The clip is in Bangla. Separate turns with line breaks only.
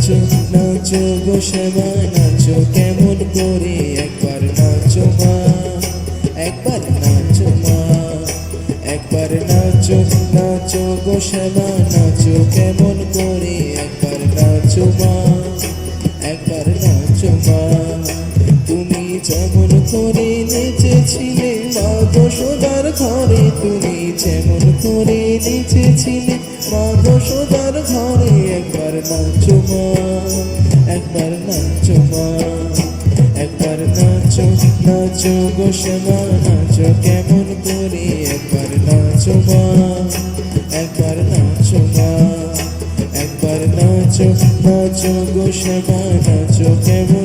নাচো নাচো গো শ্যামা নাচো কেমন করে একবার নাচো মা একবার নাচো মা একবার নাচো নাচো গো শ্যামা নাচো কেমন করে একবার নাচো মা একবার নাচো মা তুমি যেমন করে নেচেছিলে মা যশোদার ঘরে তুমি যেমন করে নেচেছিলে মা যশোদার ঘরে একবার নাচো মা একবার নাচো মা একবার নাচো নাচো গো শ্যামা নাচো কেমন করে একবার নাচো মা একবার নাচো মা একবার নাচো নাচো গো শ্যামা নাচো কেমন